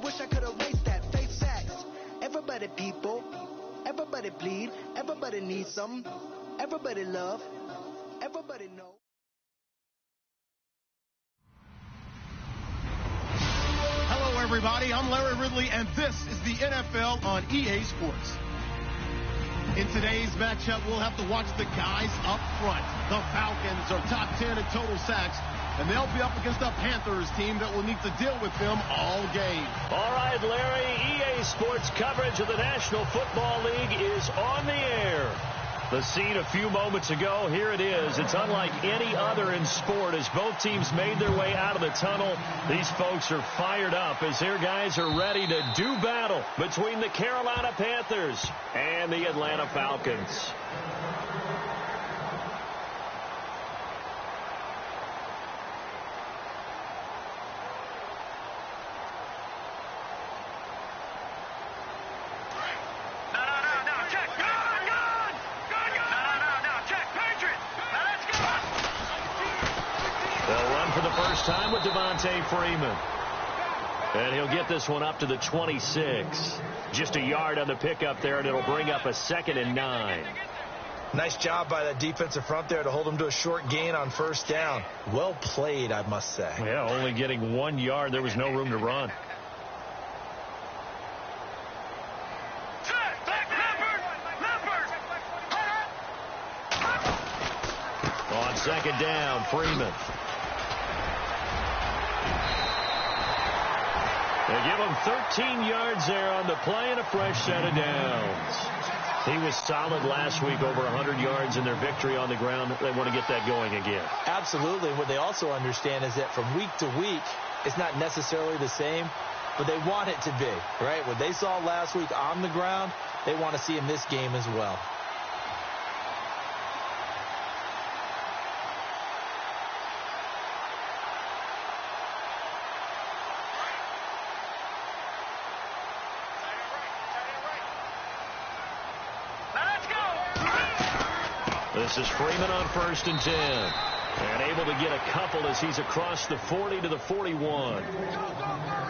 wish I could erase that. Face facts. Everybody people. Everybody bleed. Everybody needs some. Everybody love. Everybody know. Hello, everybody. I'm Larry Ridley, and this is the NFL on EA Sports. In today's matchup, we'll have to watch the guys up front. The Falcons are top 10 in total sacks, and they'll be up against a Panthers team that will need to deal with them all game. All right, Larry, EA Sports coverage of the National Football League is on the air. The scene a few moments ago, here it is. It's unlike any other in sport as both teams made their way out of the tunnel. These folks are fired up as their guys are ready to do battle between the Carolina Panthers and the Atlanta Falcons. Time with Devontae Freeman. And he'll get this one up to the 26. Just a yard on the pickup there, and it'll bring up a 2nd and 9. Nice job by that defensive front there to hold him to a short gain on first down. Well played, I must say. Yeah, only getting 1 yard. There was no room to run. On 2nd down, Freeman. They give him 13 yards there on the play and a fresh set of downs. He was solid last week, over 100 yards in their victory on the ground. They want to get that going again. Absolutely. What they also understand is that from week to week, it's not necessarily the same, but they want it to be, right? What they saw last week on the ground, they want to see in this game as well. This is Freeman on 1st and 10. And able to get a couple as he's across the 40 to the 41. Well,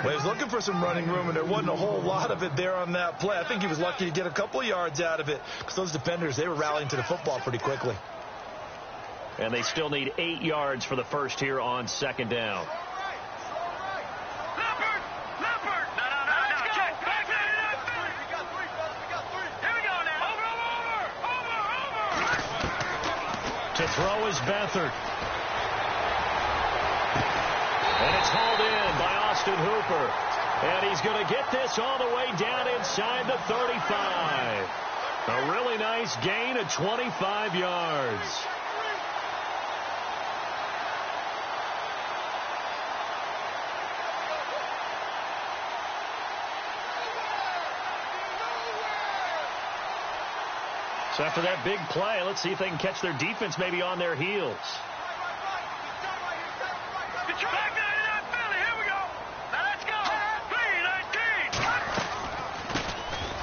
he was looking for some running room, and there wasn't a whole lot of it there on that play. I think he was lucky to get a couple of yards out of it because those defenders, they were rallying to the football pretty quickly. And they still need 8 yards for the first here on 2nd down. To throw is Beathard. And it's hauled in by Austin Hooper. And he's going to get this all the way down inside the 35. A really nice gain of 25 yards. So after that big play, let's see if they can catch their defense maybe on their heels.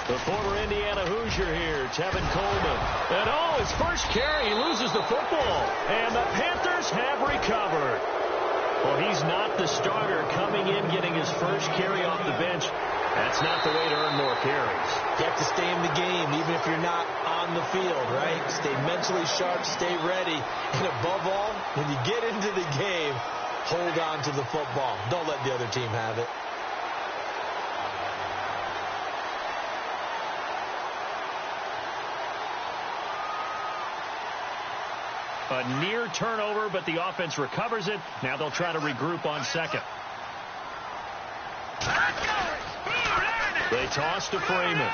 The former Indiana Hoosier here, Tevin Coleman. And his first carry, he loses the football. And the Panthers have recovered. Well, he's not the starter coming in, getting his first carry off the bench. That's not the way to earn more carries. You have to stay in the game, even if you're not on the field, right? Stay mentally sharp, stay ready. And above all, when you get into the game, hold on to the football. Don't let the other team have it. A near turnover, but the offense recovers it. Now they'll try to regroup on 2nd. They toss to Freeman.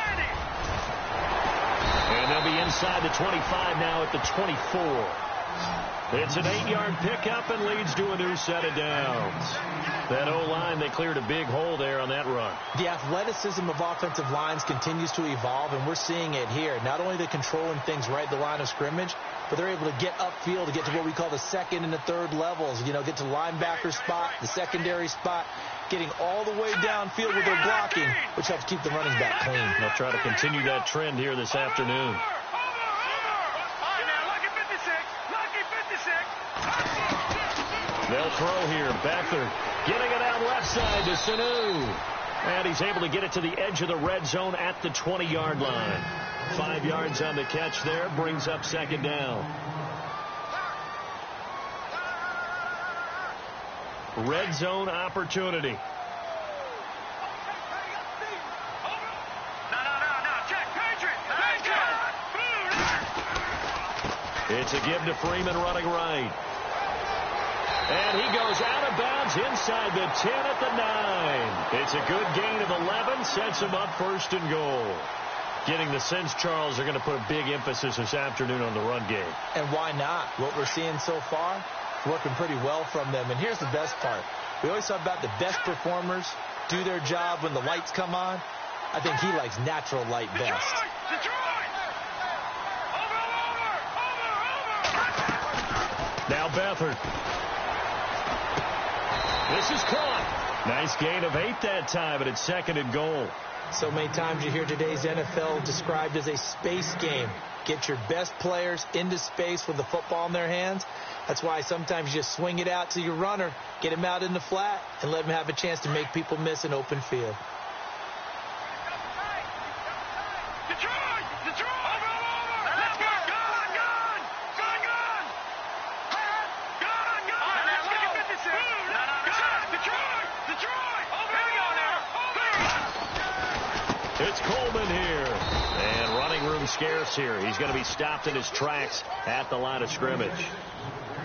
And they'll be inside the 25 now at the 24. It's an 8-yard pickup and leads to a new set of downs. That O-line, they cleared a big hole there on that run. The athleticism of offensive lines continues to evolve, and we're seeing it here. Not only are they controlling things right at the line of scrimmage, but they're able to get upfield to get to what we call the 2nd and the 3rd levels. You know, get to linebacker spot, the secondary spot, getting all the way downfield with their blocking, which helps keep the running back clean. They'll try to continue that trend here this afternoon. They'll throw here. Beathard getting it out left side to Sanu. And he's able to get it to the edge of the red zone at the 20-yard line. 5 yards on the catch there, brings up second down. Red zone opportunity. It's a give to Freeman running right. And he goes out of bounds inside the 10 at the 9. It's a good gain of 11, sets him up first and goal. Getting the sense, Charles, are going to put a big emphasis this afternoon on the run game. And why not? What we're seeing so far, working pretty well from them. And here's the best part. We always talk about the best performers do their job when the lights come on. I think he likes natural light best. Now Beathard. This is caught. Nice gain of 8 that time, but it's second and goal. So many times you hear today's NFL described as a space game. Get your best players into space with the football in their hands. That's why sometimes you just swing it out to your runner, get him out in the flat, and let him have a chance to make people miss an open field. It's Coleman here. And running room scarce here. He's going to be stopped in his tracks at the line of scrimmage.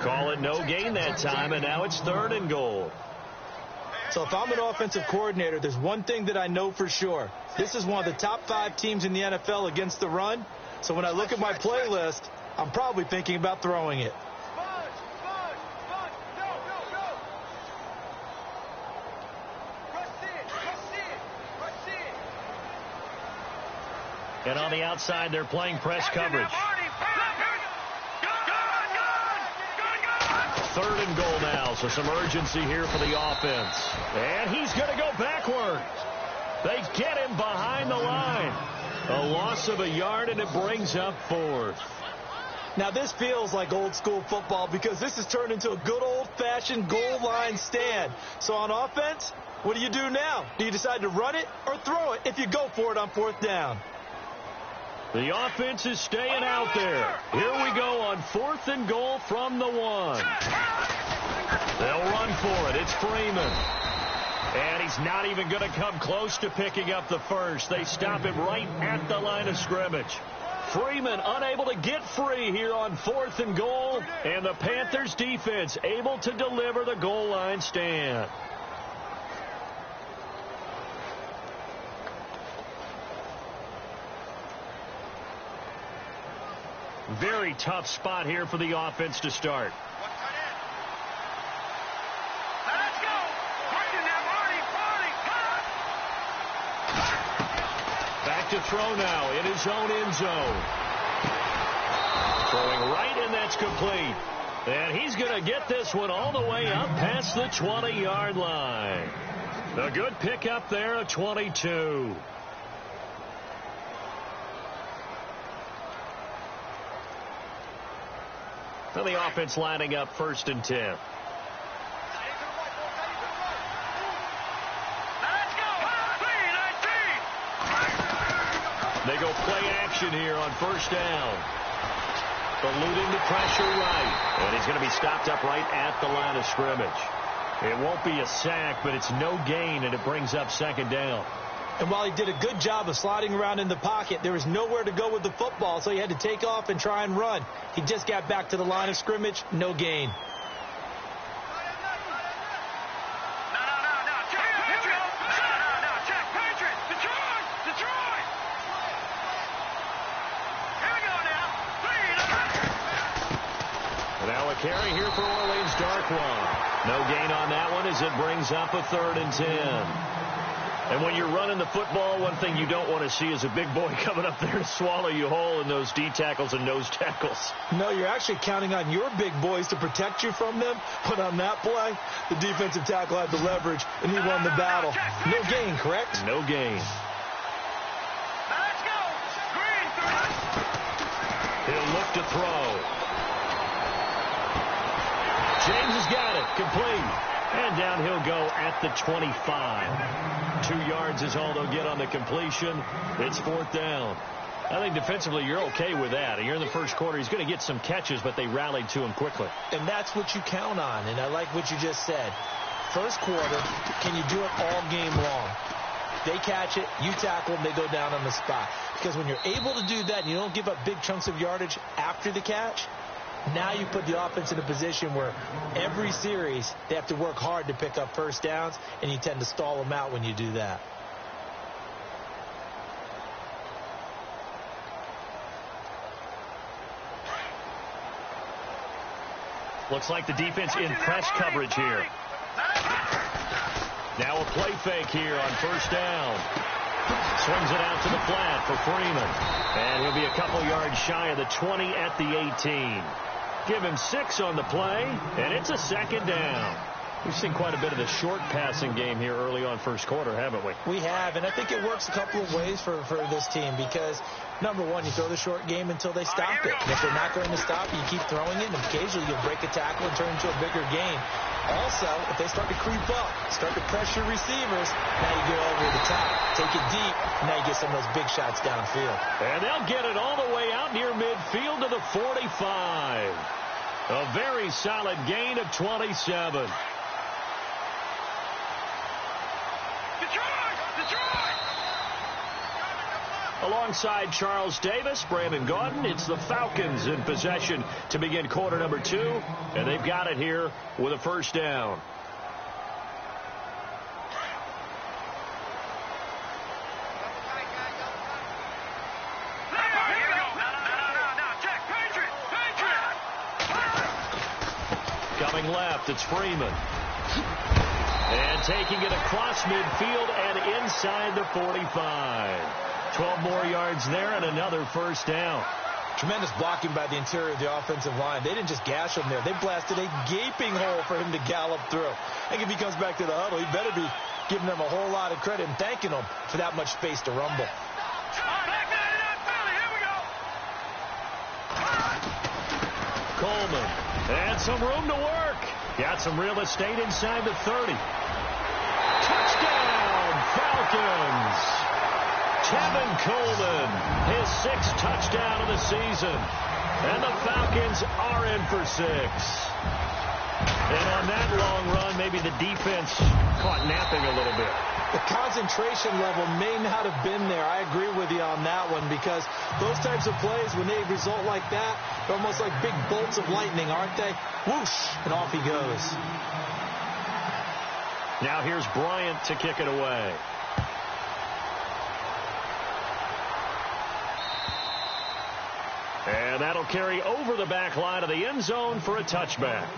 Call it no gain that time, and now it's third and goal. So if I'm an offensive coordinator, there's one thing that I know for sure. This is one of the top 5 teams in the NFL against the run. So when I look at my playlist, I'm probably thinking about throwing it. And on the outside, they're playing press coverage. Third and goal now, so some urgency here for the offense. And he's going to go backwards. They get him behind the line. A loss of a yard, and it brings up fourth. Now, this feels like old school football because this has turned into a good old-fashioned goal line stand. So on offense, what do you do now? Do you decide to run it or throw it if you go for it on fourth down? The offense is staying out there. Here we go on fourth and goal from the 1. They'll run for it. It's Freeman. And he's not even going to come close to picking up the first. They stop him right at the line of scrimmage. Freeman unable to get free here on fourth and goal. And the Panthers defense able to deliver the goal line stand. Very tough spot here for the offense to start. Back to throw now in his own end zone. Throwing right, and that's complete. And he's going to get this one all the way up past the 20-yard line. A good pickup there, a 22. Now the offense lining up first and 10. They go play action here on first down. Eluding the pressure right. And he's going to be stopped up right at the line of scrimmage. It won't be a sack, but it's no gain, and it brings up second down. And while he did a good job of sliding around in the pocket, there was nowhere to go with the football, so he had to take off and try and run. He just got back to the line of scrimmage, no gain. Now a carry here for Orleans Darkwa. No gain on that one as it brings up a third and 10. And when you're running the football, one thing you don't want to see is a big boy coming up there to swallow you whole in those D tackles and nose tackles. No, you're actually counting on your big boys to protect you from them. But on that play, the defensive tackle had the leverage, and he won the battle. No gain, correct? No gain. Let's go. Green. He'll look to throw. James has got it. Complete. And down he'll go at the 25. 2 yards is all they'll get on the completion. It's 4th down. I think defensively you're okay with that. You're in the first quarter. He's going to get some catches, but they rallied to him quickly. And that's what you count on, and I like what you just said. First quarter, can you do it all game long? They catch it, you tackle them, they go down on the spot. Because when you're able to do that and you don't give up big chunks of yardage after the catch, now you put the offense in a position where every series they have to work hard to pick up first downs, and you tend to stall them out when you do that. Looks like the defense in press coverage here. Now a play fake here on first down. Swings it out to the flat for Freeman. And he'll be a couple yards shy of the 20 at the 18. Give him 6 on the play, and it's a 2nd down. We've seen quite a bit of the short passing game here early on first quarter, haven't we? We have, and I think it works a couple of ways for this team because, number one, you throw the short game until they stop it. And if they're not going to stop it, you keep throwing it, and occasionally you'll break a tackle and turn into a bigger gain. Also, if they start to creep up, start to pressure receivers, now you go over the top, take it deep, and now you get some of those big shots downfield. And they'll get it all the way out near midfield to the 45. A very solid gain of 27. Alongside Charles Davis, Brandon Gaudin, it's the Falcons in possession to begin quarter number 2, and they've got it here with a first down. Coming left, it's Freeman. And taking it across midfield and inside the 45. 12 more yards there and another first down. Tremendous blocking by the interior of the offensive line. They didn't just gash him there. They blasted a gaping hole for him to gallop through. I think if he comes back to the huddle, he better be giving them a whole lot of credit and thanking them for that much space to rumble. Coleman. And some room to work. Got some real estate inside the 30. Touchdown, Falcons. Tevin Coleman, his 6th touchdown of the season. And the Falcons are in for 6. And on that long run, maybe the defense caught napping a little bit. The concentration level may not have been there. I agree with you on that one because those types of plays, when they result like that, they're almost like big bolts of lightning, aren't they? Whoosh, and off he goes. Now here's Bryant to kick it away. And that'll carry over the back line of the end zone for a touchback.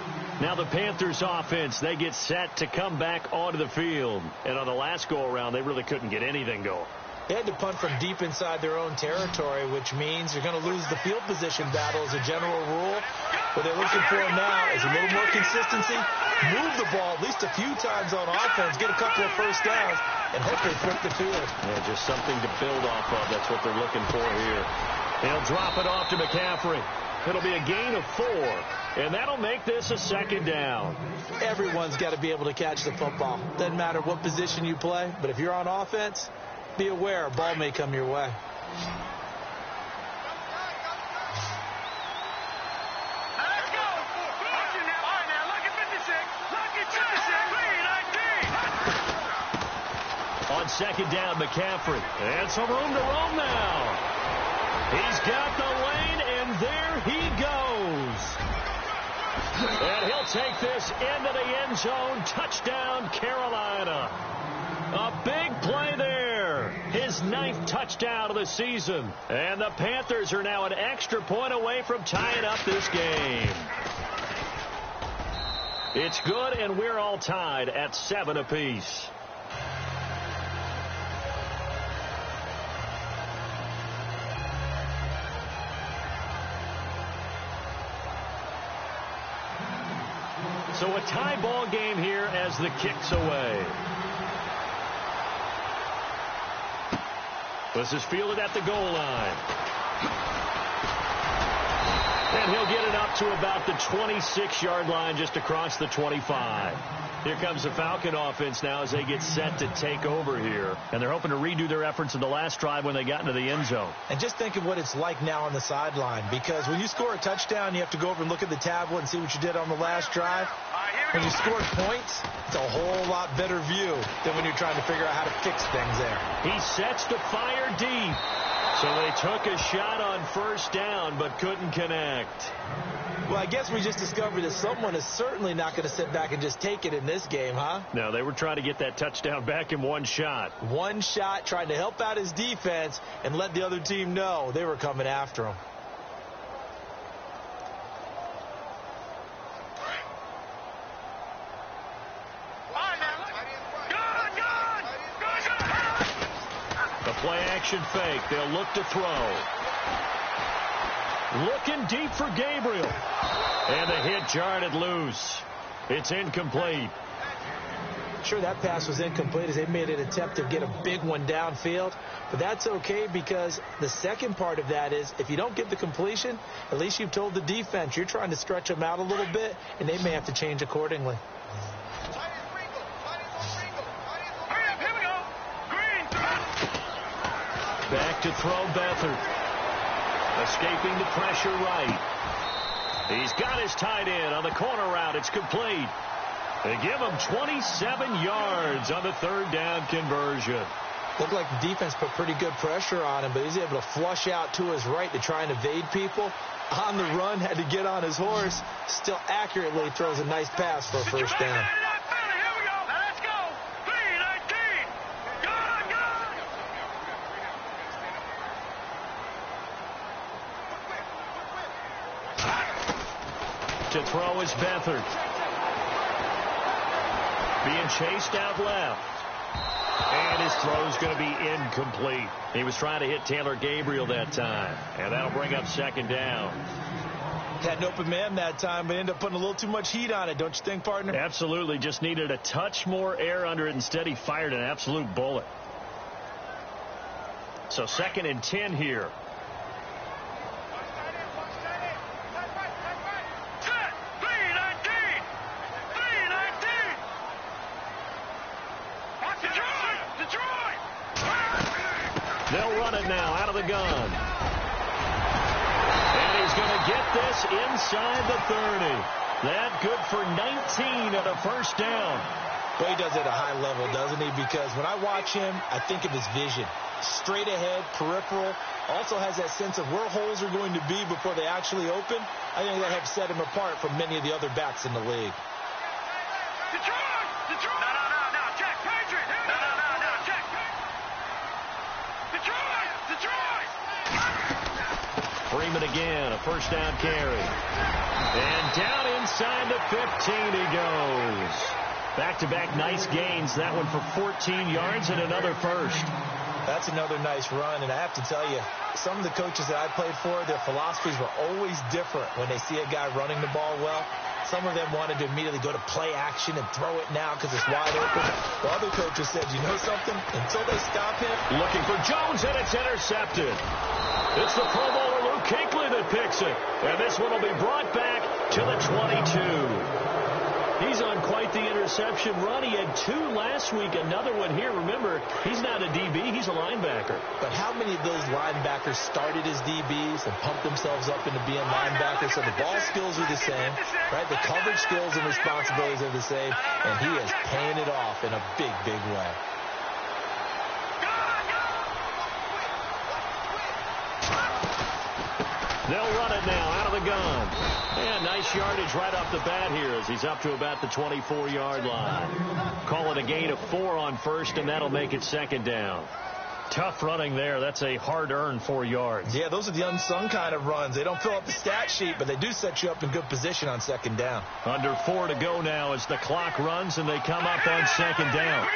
Now the Panthers offense, they get set to come back onto the field. And on the last go-around, they really couldn't get anything going. They had to punt from deep inside their own territory, which means you're going to lose the field position battle as a general rule. What they're looking for now is a little more consistency, move the ball at least a few times on offense, get a couple of first downs, and hopefully flip the field. Yeah, just something to build off of. That's what they're looking for here. They'll drop it off to McCaffrey. It'll be a gain of 4, and that'll make this a 2nd down. Everyone's got to be able to catch the football. Doesn't matter what position you play, but if you're on offense, be aware a ball may come your way. On 2nd down, McCaffrey. And some room to roam now. He's got the lane, and there he goes. And he'll take this into the end zone. Touchdown, Carolina. A big play there. His 9th touchdown of the season. And the Panthers are now an extra point away from tying up this game. It's good, and we're all tied at 7 apiece. So a tie ball game here as the kick's away. This is fielded at the goal line. And he'll get it up to about the 26-yard line, just across the 25. Here comes the Falcon offense now as they get set to take over here. And they're hoping to redo their efforts in the last drive when they got into the end zone. And just think of what it's like now on the sideline, because when you score a touchdown, you have to go over and look at the tablet and see what you did on the last drive. When you scored points, it's a whole lot better view than when you're trying to figure out how to fix things there. He sets to fire deep. So they took a shot on first down but couldn't connect. Well, I guess we just discovered that someone is certainly not going to sit back and just take it in this game, huh? No, they were trying to get that touchdown back in one shot. One shot, trying to help out his defense and let the other team know they were coming after him. The play-action fake. They'll look to throw. Looking deep for Gabriel. And the hit jarred it loose. It's incomplete. Sure, that pass was incomplete as they made an attempt to get a big one downfield. But that's okay, because the second part of that is if you don't get the completion, at least you've told the defense you're trying to stretch them out a little bit, and they may have to change accordingly. Back to throw Beathard. Escaping the pressure right. He's got his tight end on the corner route. It's complete. They give him 27 yards on the third down conversion. Looked like the defense put pretty good pressure on him, but he's able to flush out to his right to try and evade people. On the run, had to get on his horse. Still accurately throws a nice pass for a first down. To throw is Beathard. Being chased out left. And his throw's going to be incomplete. He was trying to hit Taylor Gabriel that time. And that'll bring up second down. Had an open man that time, but ended up putting a little too much heat on it, don't you think, partner? Absolutely. Just needed a touch more air under it. Instead, he fired an absolute bullet. So 2nd and 10 here. They'll run it now out of the gun. And he's going to get this inside the 30. That good for 19 at a first down. But he does it at a high level, doesn't he? Because when I watch him, I think of his vision. Straight ahead, peripheral. Also has that sense of where holes are going to be before they actually open. I think that helps set him apart from many of the other backs in the league. Freeman again, a first down carry. And down inside the 15 he goes. Back-to-back nice gains. That one for 14 yards and another first. That's another nice run, and I have to tell you, some of the coaches that I played for, their philosophies were always different when they see a guy running the ball well. Some of them wanted to immediately go to play action and throw it now because it's wide open. The other coaches said, you know something? Until they stop him. Looking for Jones, and it's intercepted. It's the Pro Bowler Luke Kuechly that picks it. And this one will be brought back to the 22. He's on quite the interception run. He had 2 last week, another one here. Remember, he's not a DB, he's a linebacker. But how many of those linebackers started as DBs and pumped themselves up into being linebackers? So the ball skills are the same, right? The coverage skills and responsibilities are the same, and he is paying it off in a big, big way. They'll run it now out of the gun. And nice yardage right off the bat here as he's up to about the 24-yard line. Call it a gain of 4 on first, and that'll make it second down. Tough running there. That's a hard-earned 4 yards. Yeah, those are the unsung kind of runs. They don't fill up the stat sheet, but they do set you up in good position on second down. Under 4 to go now as the clock runs, and they come up on second down.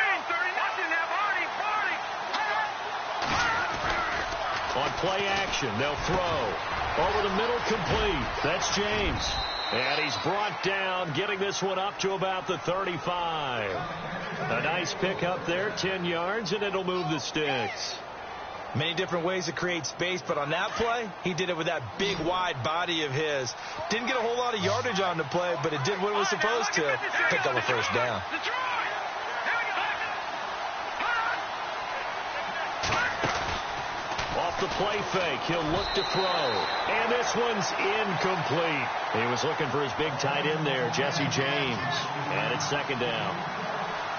On play action, they'll throw. Over the middle, complete. That's James. And he's brought down, getting this one up to about the 35. A nice pick up there, 10 yards, and it'll move the sticks. Many different ways to create space, but on that play, he did it with that big, wide body of his. Didn't get a whole lot of yardage on the play, but it did what it was supposed to, pick up a first down. Off the play fake, he'll look to throw. And this one's incomplete. He was looking for his big tight end there, Jesse James. And it's second down.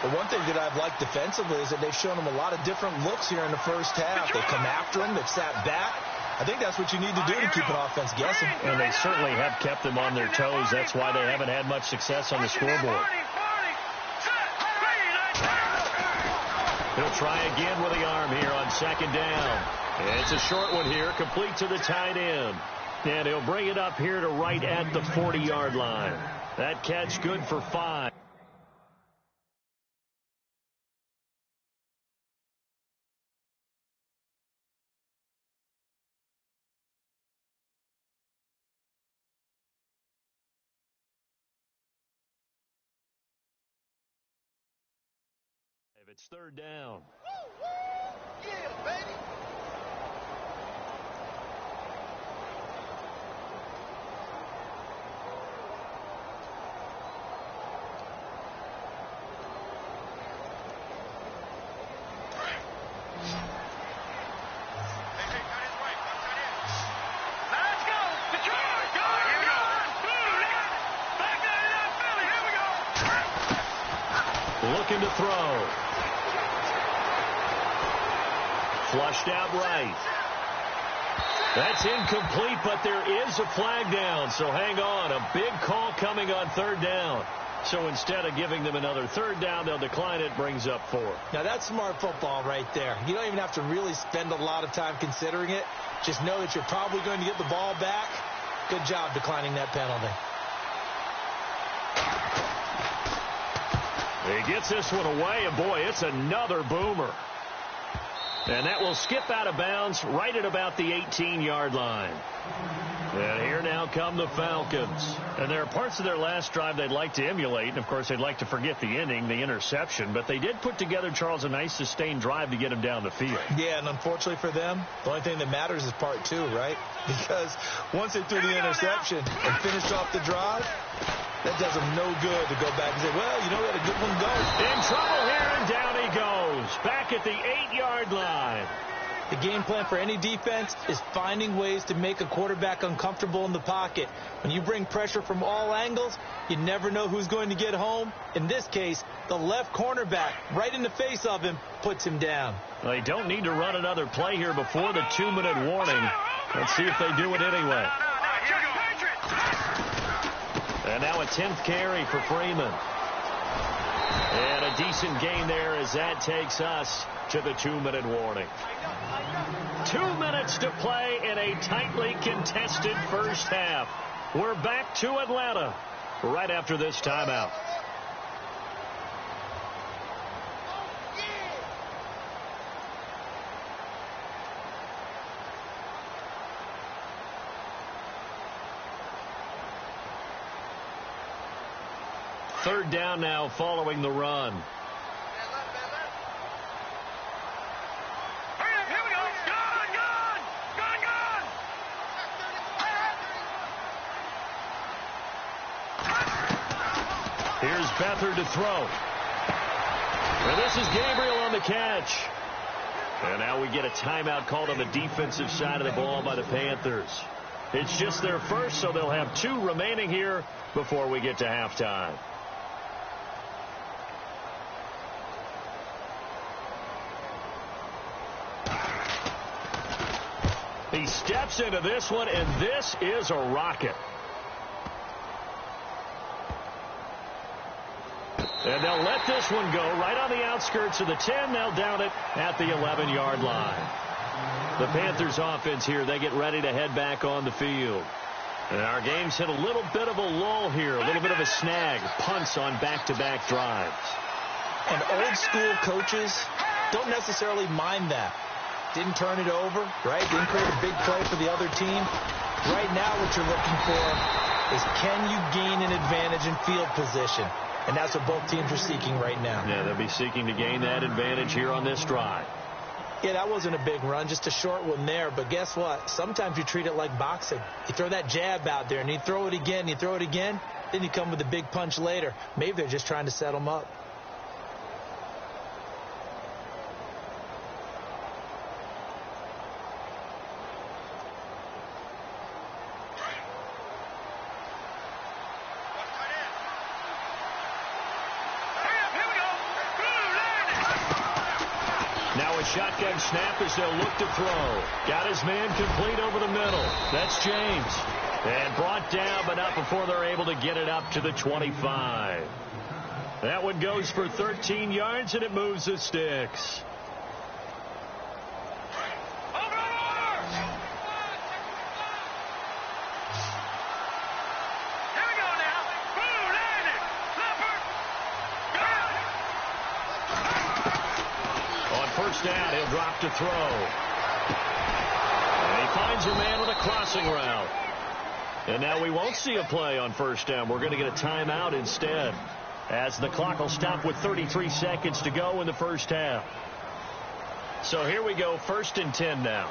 But one thing that I've liked defensively is that they've shown him a lot of different looks here in the first half. They come after him, they've sat back. I think that's what you need to do to keep an offense guessing. And they certainly have kept them on their toes. That's why they haven't had much success on the scoreboard. He'll try again with the arm here on second down. It's a short one here, complete to the tight end. And he'll bring it up here to right at the 40-yard line. That catch good for 5. It's third down. Yeah, baby. Looking to throw. Flushed out right. That's incomplete, but there is a flag down, so hang on. A big call coming on third down. So instead of giving them another third down, they'll decline it, brings up 4. Now, that's smart football right there. You don't even have to really spend a lot of time considering it. Just know that you're probably going to get the ball back. Good job declining that penalty. He gets this one away, and boy, it's another boomer. And that will skip out of bounds right at about the 18-yard line. And here now come the Falcons. And there are parts of their last drive they'd like to emulate. And, of course, they'd like to forget the inning, the interception. But they did put together, Charles, a nice sustained drive to get him down the field. Yeah, and unfortunately for them, the only thing that matters is part 2, right? Because once they threw the interception and finished off the drive, that does them no good to go back and say, well, you know, we had a good one go. In trouble here, and down he goes. Back at the 8-yard line. The game plan for any defense is finding ways to make a quarterback uncomfortable in the pocket. When you bring pressure from all angles, you never know who's going to get home. In this case, the left cornerback, right in the face of him, puts him down. Well, they don't need to run another play here before the 2-minute warning. Let's see if they do it anyway. And now a 10th carry for Freeman. And a decent gain there as that takes us to the 2-minute warning. 2 minutes to play in a tightly contested first half. We're back to Atlanta right after this timeout. Third down now following the run. Here's Beathard to throw. And this is Gabriel on the catch. And now we get a timeout called on the defensive side of the ball by the Panthers. It's just their first, so they'll have 2 remaining here before we get to halftime. He steps into this one, and this is a rocket. And they'll let this one go right on the outskirts of the 10. They'll down it at the 11-yard line. The Panthers offense here, they get ready to head back on the field. And our game's hit a little bit of a lull here, a little bit of a snag. Punts on back-to-back drives. And old school coaches don't necessarily mind that. Didn't turn it over, right? Didn't create a big play for the other team. Right now what you're looking for is, can you gain an advantage in field position? And that's what both teams are seeking right now. Yeah, they'll be seeking to gain that advantage here on this drive. Yeah, that wasn't a big run, just a short one there. But guess what? Sometimes you treat it like boxing. You throw that jab out there, and you throw it again, you throw it again, then you come with a big punch later. Maybe they're just trying to set him up. Now a shotgun snap as they'll look to throw. Got his man complete over the middle. That's James. And brought down, but not before they're able to get it up to the 25. That one goes for 13 yards, and it moves the sticks. First down, he'll drop to throw. And he finds a man with a crossing route. And now we won't see a play on first down. We're going to get a timeout instead, as the clock will stop with 33 seconds to go in the first half. So here we go, 1st and 10 now.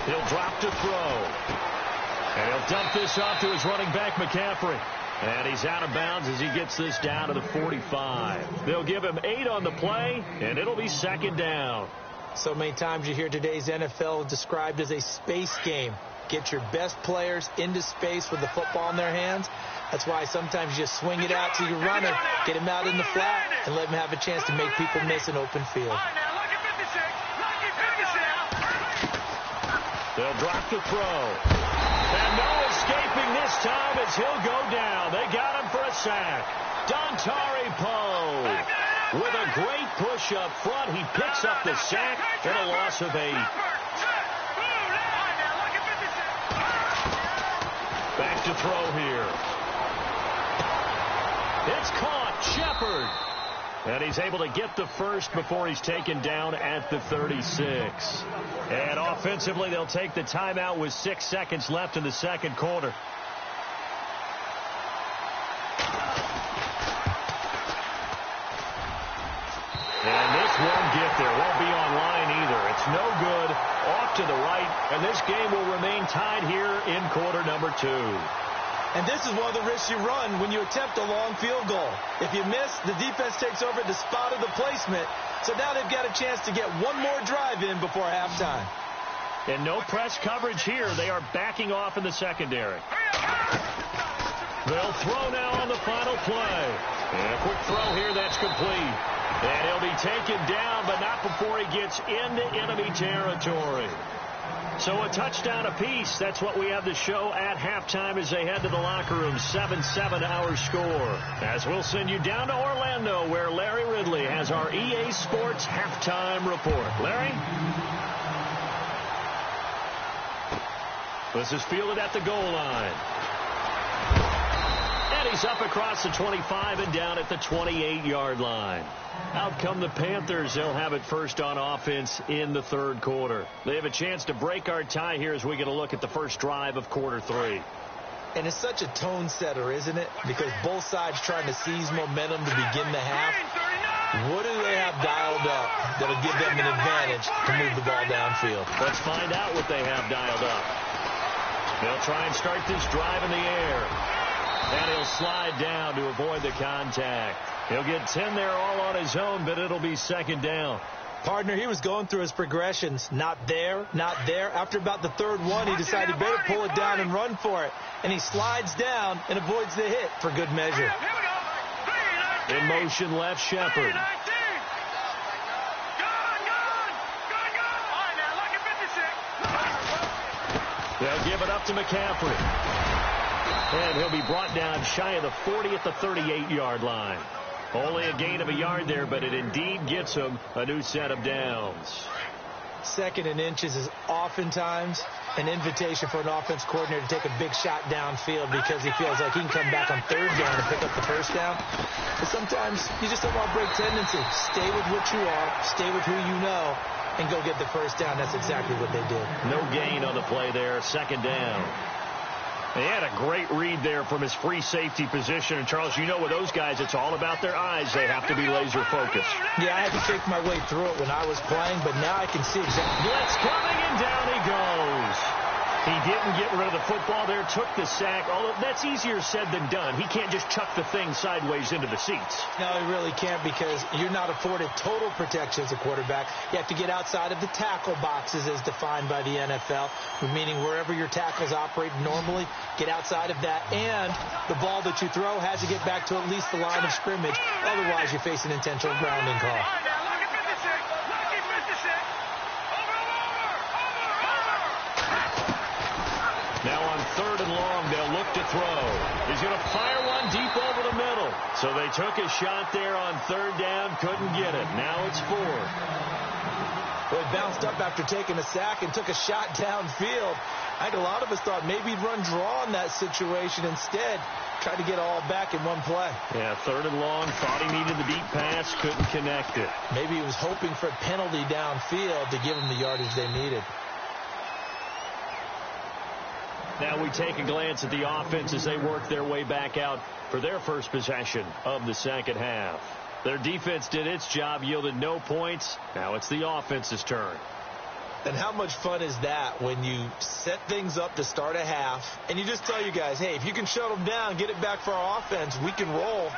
He'll drop to throw. And he'll dump this off to his running back, McCaffrey. And he's out of bounds as he gets this down to the 45. They'll give him 8 on the play, and it'll be 2nd down. So many times you hear today's NFL described as a space game. Get your best players into space with the football in their hands. That's why sometimes you just swing it out to your runner, get him out in the flat, and let him have a chance to make people miss an open field. They'll drop to throw. And no escaping this time as he'll go down. They got him for a sack. Dontari Poe with a great push up front. He picks up the sack and a loss of 8. Back to throw here. It's caught. Shepard. And he's able to get the first before he's taken down at the 36. And offensively, they'll take the timeout with 6 seconds left in the second quarter. And this won't get there. Won't be online either. It's no good. Off to the right. And this game will remain tied here in quarter number 2. And this is one of the risks you run when you attempt a long field goal. If you miss, the defense takes over the spot of the placement. So now they've got a chance to get one more drive in before halftime. And no press coverage here. They are backing off in the secondary. They'll throw now on the final play. And a quick throw here that's complete. And he'll be taken down, but not before he gets into enemy territory. So a touchdown apiece. That's what we have to show at halftime as they head to the locker room. 7-7 our score. As we'll send you down to Orlando, where Larry Ridley has our EA Sports halftime report. Larry? This is fielded at the goal line. And he's up across the 25 and down at the 28-yard line. Out come the Panthers. They'll have it first on offense in the third quarter. They have a chance to break our tie here as we get a look at the first drive of quarter 3. And it's such a tone setter, isn't it? Because both sides trying to seize momentum to begin the half. What do they have dialed up that'll give them an advantage to move the ball downfield? Let's find out what they have dialed up. They'll try and start this drive in the air. And he'll slide down to avoid the contact. He'll get 10 there all on his own, but it'll be second down. Partner, he was going through his progressions. Not there, not there. After about the third one, he decided he better pull it down and run for it. And he slides down and avoids the hit for good measure. In motion left, Shepard. They'll give it up to McCaffrey. And he'll be brought down shy of the 40 at the 38-yard line. Only a gain of a yard there, but it indeed gets him a new set of downs. 2nd and inches is oftentimes an invitation for an offense coordinator to take a big shot downfield because he feels like he can come back on 3rd down and pick up the first down. But sometimes you just don't want to break tendency. Stay with what you are, stay with who you know, and go get the first down. That's exactly what they did. No gain on the play there, 2nd down. He had a great read there from his free safety position. And, Charles, you know with those guys, it's all about their eyes. They have to be laser focused. Yeah, I had to fake my way through it when I was playing, but now I can see exactly. Blitz coming, and down he goes. He didn't get rid of the football there, took the sack. Although that's easier said than done. He can't just chuck the thing sideways into the seats. No, he really can't, because you're not afforded total protection as a quarterback. You have to get outside of the tackle boxes as defined by the NFL, meaning wherever your tackles operate normally, get outside of that. And the ball that you throw has to get back to at least the line of scrimmage. Otherwise, you're facing intentional grounding call. Now on 3rd and long, they'll look to throw. He's going to fire one deep over the middle. So they took a shot there on 3rd down, couldn't get it. Now it's 4th. Well, he bounced up after taking a sack and took a shot downfield. I think a lot of us thought maybe he'd run draw in that situation. Instead, tried to get it all back in one play. Yeah, 3rd and long, thought he needed the deep pass, couldn't connect it. Maybe he was hoping for a penalty downfield to give him the yardage they needed. Now we take a glance at the offense as they work their way back out for their first possession of the second half. Their defense did its job, yielded no points. Now it's the offense's turn. And how much fun is that when you set things up to start a half and you just tell you guys, hey, if you can shut them down, get it back for our offense, we can roll.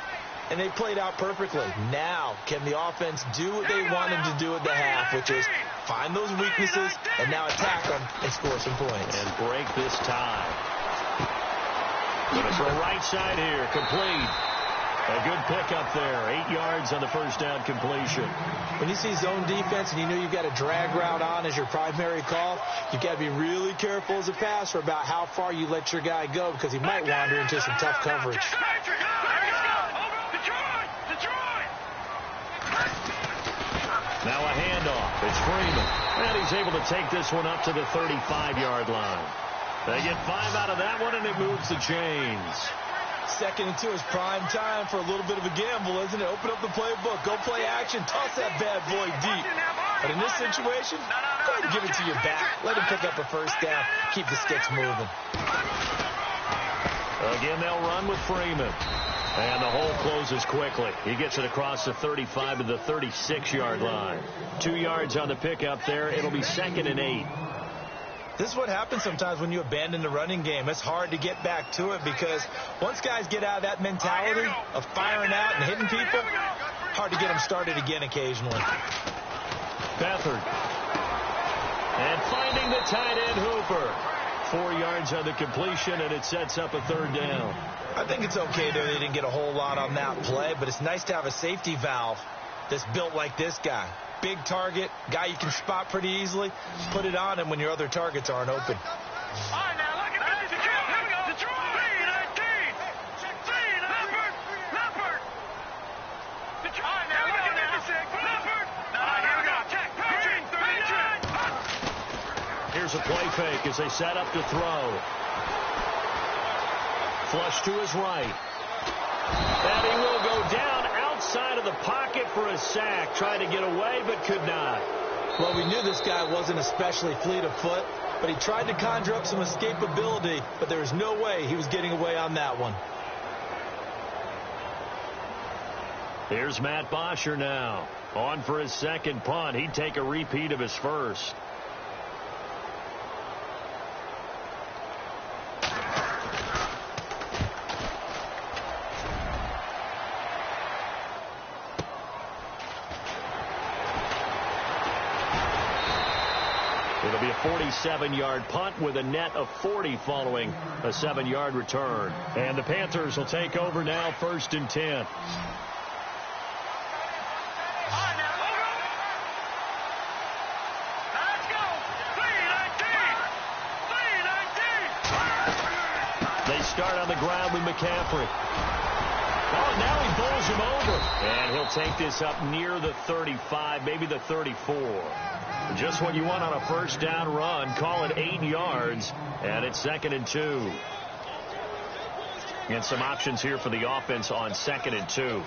And they played out perfectly. Now, can the offense do what they wanted to do at the half, which is find those weaknesses and now attack them and score some points. And break this tie. Going to throw right side here, complete. A good pickup there, 8 yards on the first down completion. When you see zone defense and you know you've got a drag route on as your primary call, you've got to be really careful as a passer about how far you let your guy go, because he might wander into some tough coverage. Now a handoff. It's Freeman. And he's able to take this one up to the 35-yard line. They get 5 out of that one, and it moves the chains. 2nd and 2 is prime time for a little bit of a gamble, isn't it? Open up the playbook. Go play action. Toss that bad boy deep. But in this situation, go ahead and give it to your back. Let him pick up a first down. Keep the sticks moving. Again, they'll run with Freeman. And the hole closes quickly. He gets it across the 35 to the 36-yard line. 2 yards on the pickup there. It'll be 2nd and 8. This is what happens sometimes when you abandon the running game. It's hard to get back to it, because once guys get out of that mentality of firing out and hitting people, hard to get them started again occasionally. Beathard. And finding the tight end Hooper. 4 yards on the completion, and it sets up a 3rd down. I think it's okay that they didn't get a whole lot on that play, but it's nice to have a safety valve that's built like this guy. Big target, guy you can spot pretty easily. Put it on him when your other targets aren't open. All right, now look at this. Here we go. Detroit. Leopard. Detroit. All right, now look at this. Leopard. All right, here we go. Check. Here's a play fake as they set up to throw. Flush to his right. And he will go down outside of the pocket for a sack. Tried to get away, but could not. Well, we knew this guy wasn't especially fleet of foot, but he tried to conjure up some escapability, but there was no way he was getting away on that one. Here's Matt Bosher now. On for his second punt. He'd take a repeat of his first. It'll be a 47-yard punt with a net of 40 following a 7-yard return. And the Panthers will take over now, 1st and 10. They start on the ground with McCaffrey. Oh, now he bowls him over. And he'll take this up near the 35, maybe the 34. Just what you want on a first down run. Call it 8 yards, and it's 2nd and 2. And some options here for the offense on 2nd and 2.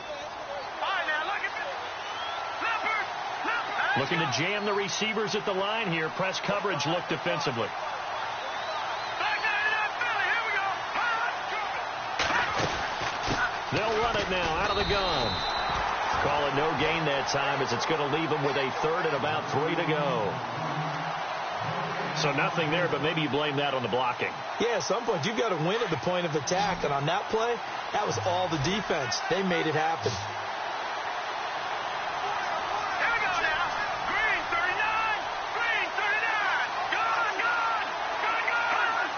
Looking to jam the receivers at the line here. Press coverage look defensively. it now out of the gun. Call it no gain that time as it's going to leave him with a third and about 3 to go. So nothing there, but maybe you blame that on the blocking. Yeah, at some point you've got to win at the point of attack. And on that play, that was all the defense. They made it happen. Here we go now. Green 39. Green 39. Gun, gun. Gun, gun.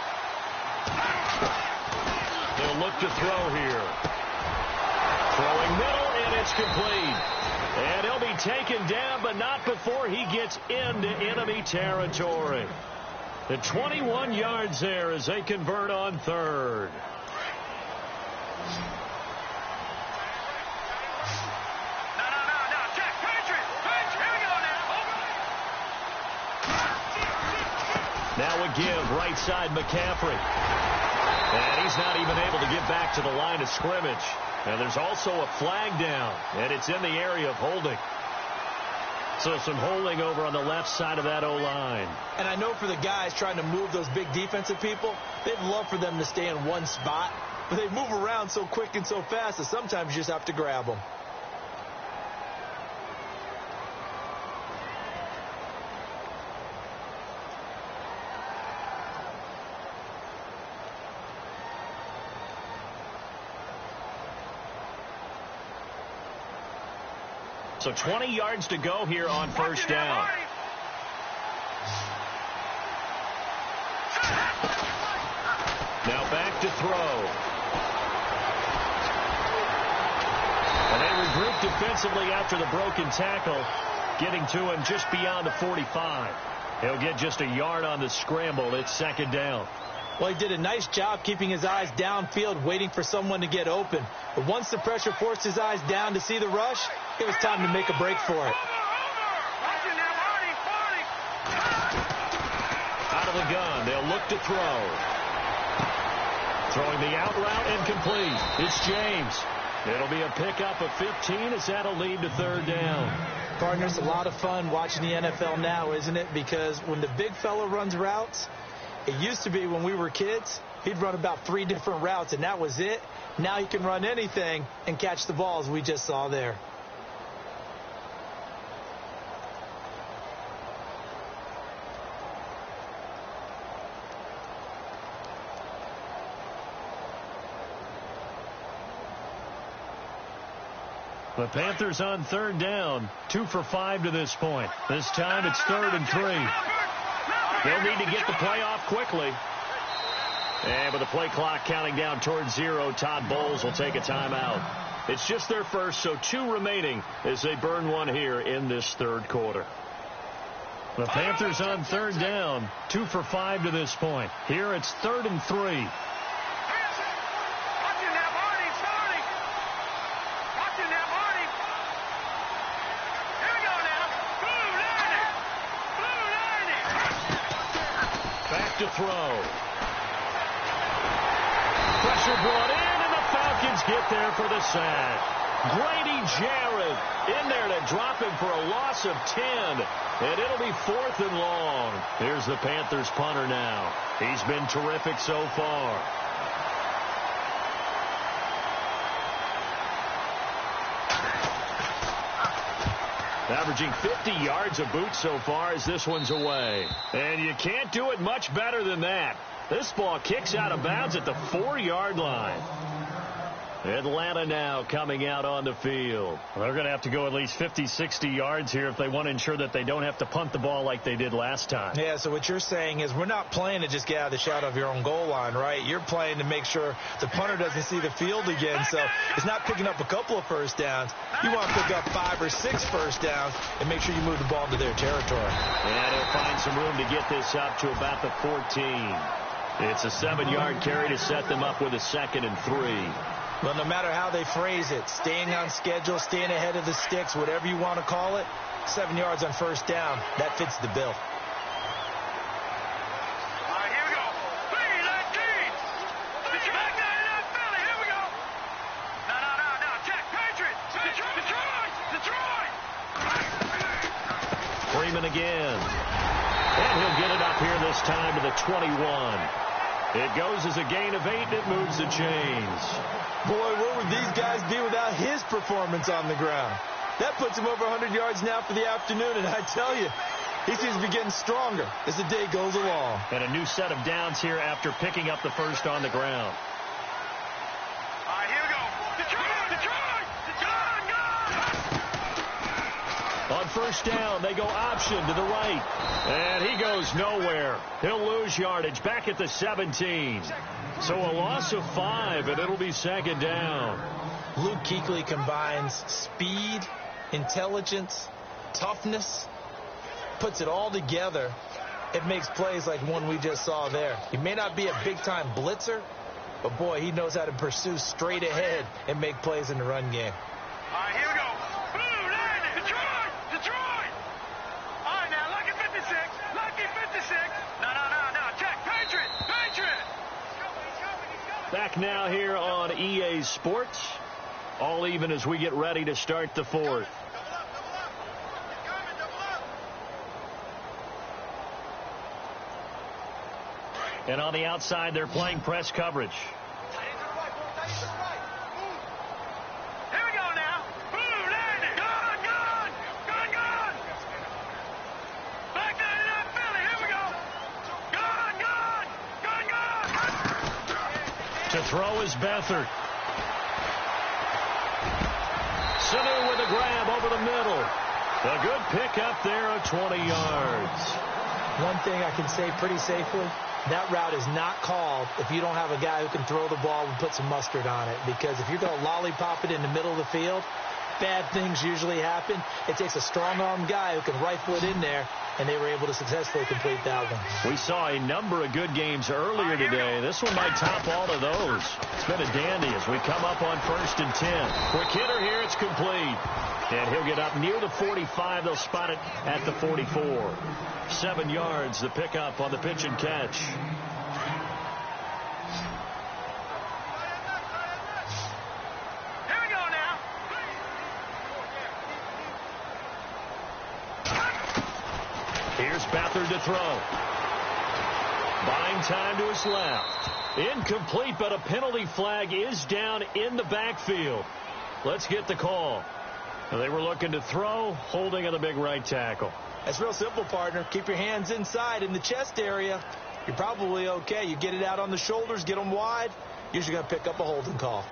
They'll look to throw here. Throwing middle, and it's complete. And he'll be taken down, but not before he gets into enemy territory. The 21 yards there as they convert on third. No. Check. Patriot. Here we go now. Now a give, right side McCaffrey. And he's not even able to get back to the line of scrimmage. And there's also a flag down, and it's in the area of holding. So some holding over on the left side of that O-line. And I know for the guys trying to move those big defensive people, they'd love for them to stay in one spot. But they move around so quick and so fast that sometimes you just have to grab them. So 20 yards to go here on first down. Now back to throw. And they regroup defensively after the broken tackle, getting to him just beyond the 45. He'll get just a yard on the scramble. It's second down. Well, he did a nice job keeping his eyes downfield, waiting for someone to get open. But once the pressure forced his eyes down to see the rush, it was time to make a break for it. Out of the gun, they'll look to throw. Throwing the out route and complete. It's James. It'll be a pickup of 15 as that'll lead to third down. Partners, a lot of fun watching the NFL now, isn't it? Because when the big fella runs routes, it used to be when we were kids, he'd run about 3 different routes, and that was it. Now he can run anything and catch the balls we just saw there. The Panthers on third down, 2 for 5 to this point. This time it's 3rd and 3. They'll need to get the play off quickly. And with the play clock counting down towards 0, Todd Bowles will take a timeout. It's just their first, so 2 remaining as they burn one here in this third quarter. The Panthers on third down, 2 for 5 to this point. Here it's 3rd and 3. To throw. Pressure brought in, and the Falcons get there for the sack. Grady Jarrett in there to drop him for a loss of 10, and it'll be 4th and long. Here's the Panthers punter now. He's been terrific so far. Averaging 50 yards a boot so far as this one's away. And you can't do it much better than that. This ball kicks out of bounds at the 4-yard line. Atlanta now coming out on the field. Well, they're going to have to go at least 50, 60 yards here if they want to ensure that they don't have to punt the ball like they did last time. Yeah, so what you're saying is we're not playing to just get out of the shadow of your own goal line, right? You're playing to make sure the punter doesn't see the field again. So it's not picking up a couple of first downs. You want to pick up 5 or 6 first downs and make sure you move the ball into their territory. And he'll find some room to get this up to about the 14. It's a 7-yard carry to set them up with a 2nd and 3. Well, no matter how they phrase it, staying on schedule, staying ahead of the sticks, whatever you want to call it, 7 yards on first down, that fits the bill. All right, here we go. 3-19. Get your back down in that belly. Here we go. No. Check. Patriot. Detroit. Freeman again. And he'll get it up here this time to the 21. It goes as a gain of 8, and it moves the chains. Boy, what would these guys be without his performance on the ground? That puts him over 100 yards now for the afternoon, and I tell you, he seems to be getting stronger as the day goes along. And a new set of downs here after picking up the first on the ground. All right, here we go. Detroit! On first down, they go option to the right. And he goes nowhere. He'll lose yardage back at the 17. So a loss of 5, and it'll be second down. Luke Kuechly combines speed, intelligence, toughness, puts it all together. It makes plays like one we just saw there. He may not be a big-time blitzer, but, boy, he knows how to pursue straight ahead and make plays in the run game. All right, here we go. Blue, landing. Detroit! All right, now, lucky 56. No. Check. Patriot. Back now here on EA Sports. All even as we get ready to start the fourth. And on the outside, they're playing press coverage. Here we go now. Blue, landing. Gone. Back down in that Philly. Here we go. Gone. To throw is Beathard. Sanu with a grab over the middle. A good pick up there of 20 yards. One thing I can say pretty safely, that route is not called if you don't have a guy who can throw the ball and put some mustard on it. Because if you're going to lollipop it in the middle of the field, bad things usually happen. It takes a strong-armed guy who can rifle it in there, and they were able to successfully complete that one. We saw a number of good games earlier today. This one might top all of those. It's been a dandy as we come up on 1st and 10. Quick hitter here, it's complete. And he'll get up near the 45. They'll spot it at the 44. 7 yards, the pickup on the pitch and catch. Here we go now. Here's Beathard to throw. Buying time to his left. Incomplete, but a penalty flag is down in the backfield. Let's get the call. They were looking to throw, holding on the big right tackle. That's real simple, partner. Keep your hands inside in the chest area. You're probably okay. You get it out on the shoulders, get them wide. Usually going to pick up a holding call.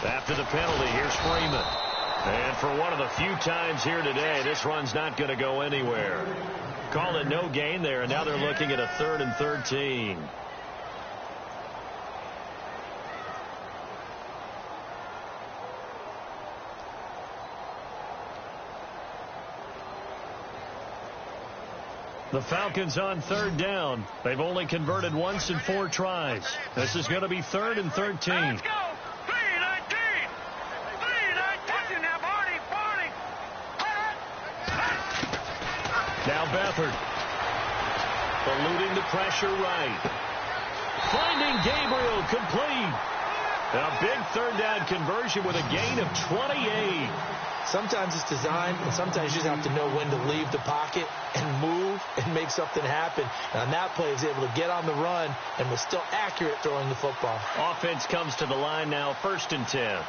After the penalty, here's Freeman. And for one of the few times here today, this run's not going to go anywhere. Call it no gain there, and now they're looking at a 3rd and 13. The Falcons on 3rd down. They've only converted once in 4 tries. This is going to be 3rd and 13. Let's go. 3-19. Now, Barney. Now Beathard. Eluding the pressure right. Finding Gabriel complete. A big 3rd down conversion with a gain of 28. Sometimes it's designed, and sometimes you just have to know when to leave the pocket and move and make something happen. And on that play, he was able to get on the run and was still accurate throwing the football. Offense comes to the line now, 1st and 10.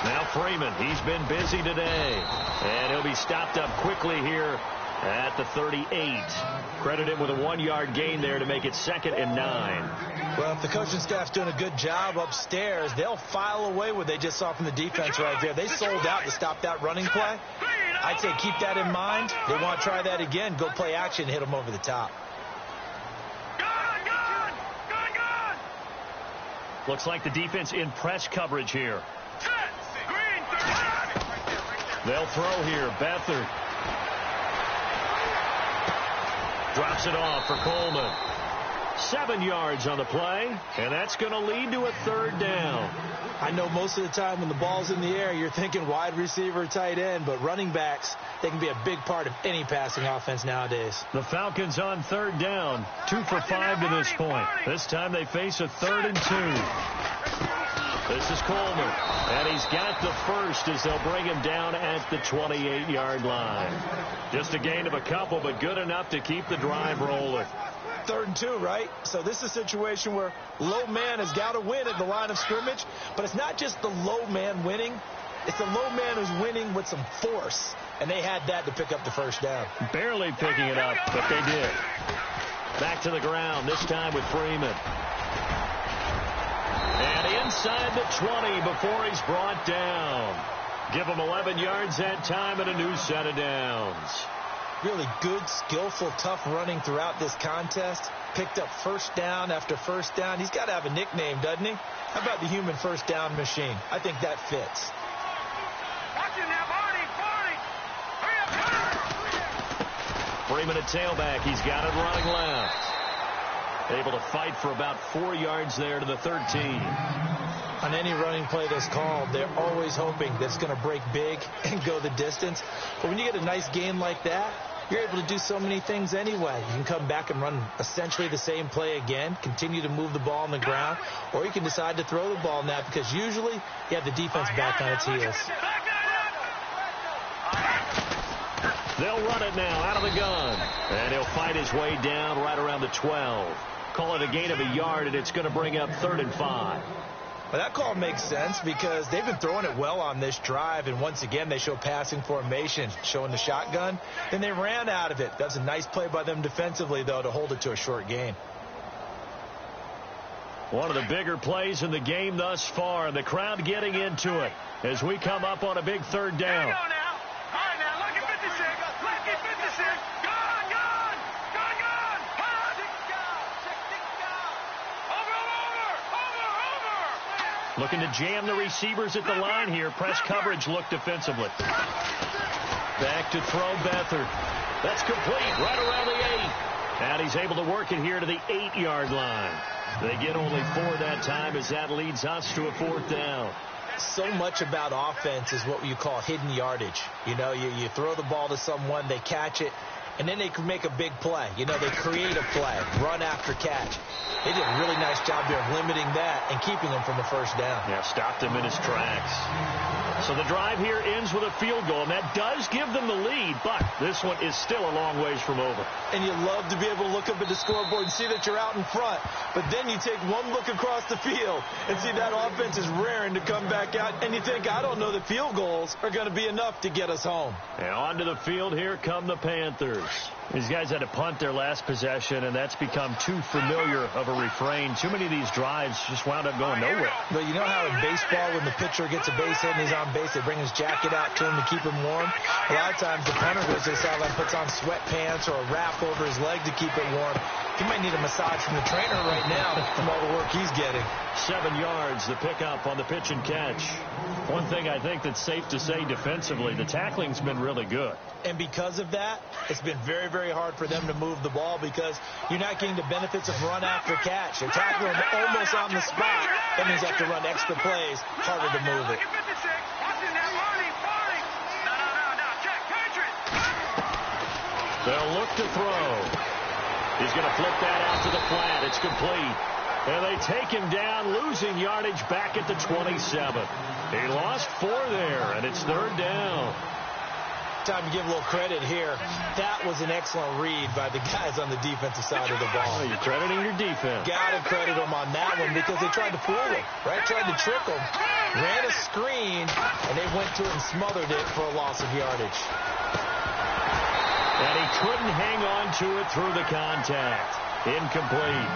Now Freeman, he's been busy today. And he'll be stopped up quickly here at the 38. Credit him with a 1-yard gain there to make it 2nd and 9. Well, if the coaching staff's doing a good job upstairs, they'll file away what they just saw from the defense right there. They sold out to stop that running play. I'd say keep that in mind. They want to try that again. Go play action, hit them over the top. Looks like the defense in press coverage here. They'll throw here. Beathard drops it off for Coleman. 7 yards on the play, and that's going to lead to a 3rd down. I know most of the time when the ball's in the air, you're thinking wide receiver, tight end, but running backs, they can be a big part of any passing offense nowadays. The Falcons on 3rd down, 2 for 5 to this point. This time they face a 3rd and 2. This is Coleman, and he's got the first as they'll bring him down at the 28-yard line. Just a gain of a couple, but good enough to keep the drive rolling. 3rd and 2, right? So this is a situation where low man has got to win at the line of scrimmage, but it's not just the low man winning. It's the low man who's winning with some force, and they had that to pick up the 1st down. Barely picking it up, but they did. Back to the ground, this time with Freeman. And inside the 20 before he's brought down. Give him 11 yards that time and a new set of downs. Really good, skillful, tough running throughout this contest. Picked up 1st down after 1st down. He's got to have a nickname, doesn't he? How about the human 1st down machine? I think that fits. Freeman at tailback. He's got it running left. Able to fight for about 4 yards there to the 13. On any running play that's called, they're always hoping that it's going to break big and go the distance. But when you get a nice gain like that, you're able to do so many things anyway. You can come back and run essentially the same play again, continue to move the ball on the ground, or you can decide to throw the ball now because usually you have the defense back on its heels. They'll run it now out of the gun. And he'll fight his way down right around the 12. Call it a gain of a yard, and it's going to bring up 3rd and 5. Well, that call makes sense because they've been throwing it well on this drive, and once again they show passing formation, showing the shotgun. Then they ran out of it. That's a nice play by them defensively, though, to hold it to a short gain. One of the bigger plays in the game thus far. The crowd getting into it as we come up on a big 3rd down. Looking to jam the receivers at the line here. Press coverage look defensively. Back to throw Beathard. That's complete right around the 8. And he's able to work it here to the 8-yard line. They get only 4 that time as that leads us to a 4th down. So much about offense is what you call hidden yardage. You know, you throw the ball to someone, they catch it, and then they can make a big play. You know, they create a play, run after catch. They did a really nice job there of limiting that and keeping him from the 1st down. Yeah, stopped him in his tracks. So the drive here ends with a field goal, and that does give them the lead, but this one is still a long ways from over. And you love to be able to look up at the scoreboard and see that you're out in front, but then you take one look across the field and see that offense is raring to come back out, and you think, I don't know that field goals are going to be enough to get us home. And onto the field here come the Panthers. These guys had to punt their last possession, and that's become too familiar of a refrain. Too many of these drives just wound up going nowhere. But you know how in baseball, when the pitcher gets a base hit and he's on base, they bring his jacket out to him to keep him warm? A lot of times the punter goes to the sideline, puts on sweatpants or a wrap over his leg to keep it warm. He might need a massage from the trainer right now from all the work he's getting. 7 yards, the pickup on the pitch and catch. One thing I think that's safe to say defensively, the tackling's been really good. And because of that, it's been very, very hard for them to move the ball because you're not getting the benefits of run after catch. They're tackling them almost on the spot. That means you have to run extra plays, harder to move it. They'll look to throw. He's going to flip that out to the flat. It's complete. And they take him down, losing yardage back at the 27. He lost 4 there, and it's 3rd down. Time to give a little credit here. That was an excellent read by the guys on the defensive side of the ball. Oh, you're crediting your defense. Got to credit them on that one because they tried to fool him, right? Tried to trick him. Ran a screen, and they went to it and smothered it for a loss of yardage. And he couldn't hang on to it through the contact. Incomplete.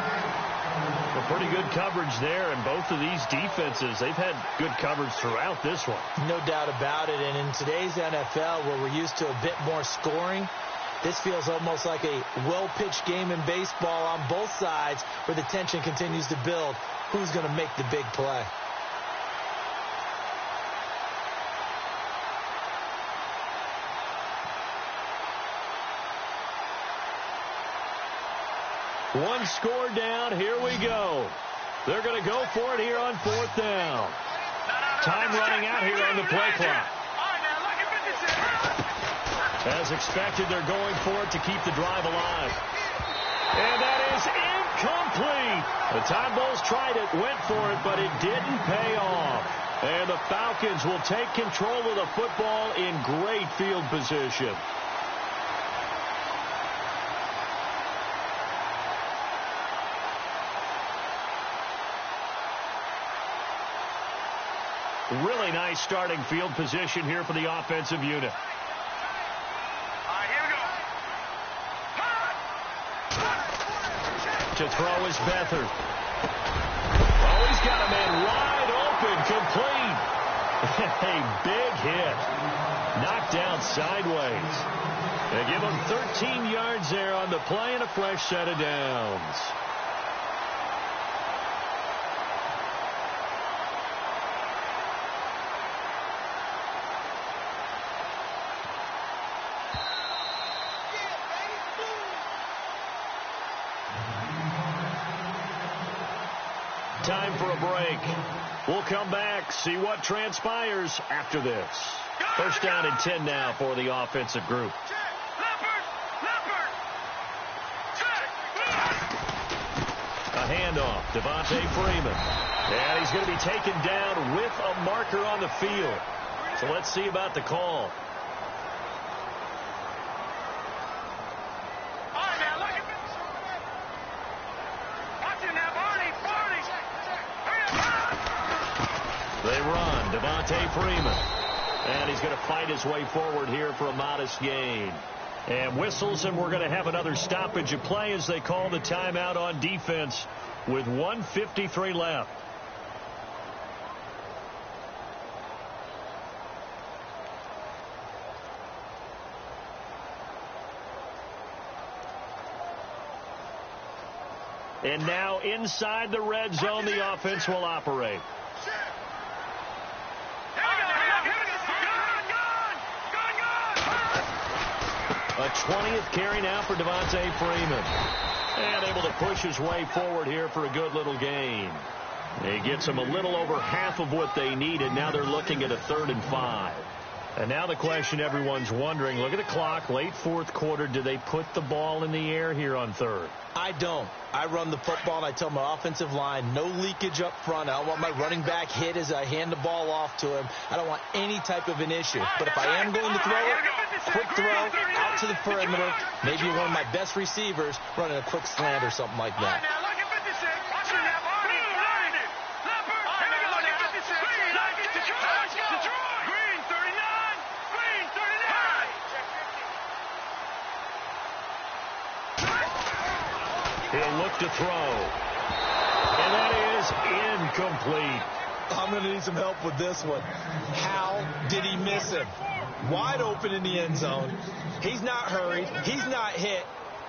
Well, pretty good coverage there, and both of these defenses, they've had good coverage throughout this one. No doubt about it, and in today's NFL, where we're used to a bit more scoring, this feels almost like a well-pitched game in baseball on both sides where the tension continues to build. Who's going to make the big play? One score down. Here we go. They're going to go for it here on 4th down. Time running out here on the play clock. As expected, they're going for it to keep the drive alive. And that is incomplete. The Time Bulls tried it, went for it, but it didn't pay off. And the Falcons will take control of the football in great field position. Really nice starting field position here for the offensive unit. To throw is Beathard. Oh, he's got a man wide open, complete. A big hit. Knocked down sideways. They give him 13 yards there on the play and a fresh set of downs. Time for a break. We'll come back, see what transpires after this. First down and 10 now for the offensive group. A handoff, Devontae Freeman. And he's going to be taken down with a marker on the field. So let's see about the call. They run, Devontae Freeman. And he's going to fight his way forward here for a modest gain. And whistles, and we're going to have another stoppage of play as they call the timeout on defense with 1:53 left. And now inside the red zone, the offense will operate. A 20th carry now for Devontae Freeman. And able to push his way forward here for a good little gain. He gets them a little over half of what they needed. Now they're looking at a 3rd and 5. And now the question everyone's wondering, look at the clock, late 4th quarter, do they put the ball in the air here on 3rd? I don't. I run the football, and I tell my offensive line, no leakage up front. I don't want my running back hit as I hand the ball off to him. I don't want any type of an issue. But if I am going to throw it, quick throw, out to the perimeter, maybe one of my best receivers running a quick slant or something like that. He'll look to throw. And that is incomplete. I'm going to need some help with this one. How did he miss him? Wide open in the end zone. He's not hurried. He's not hit.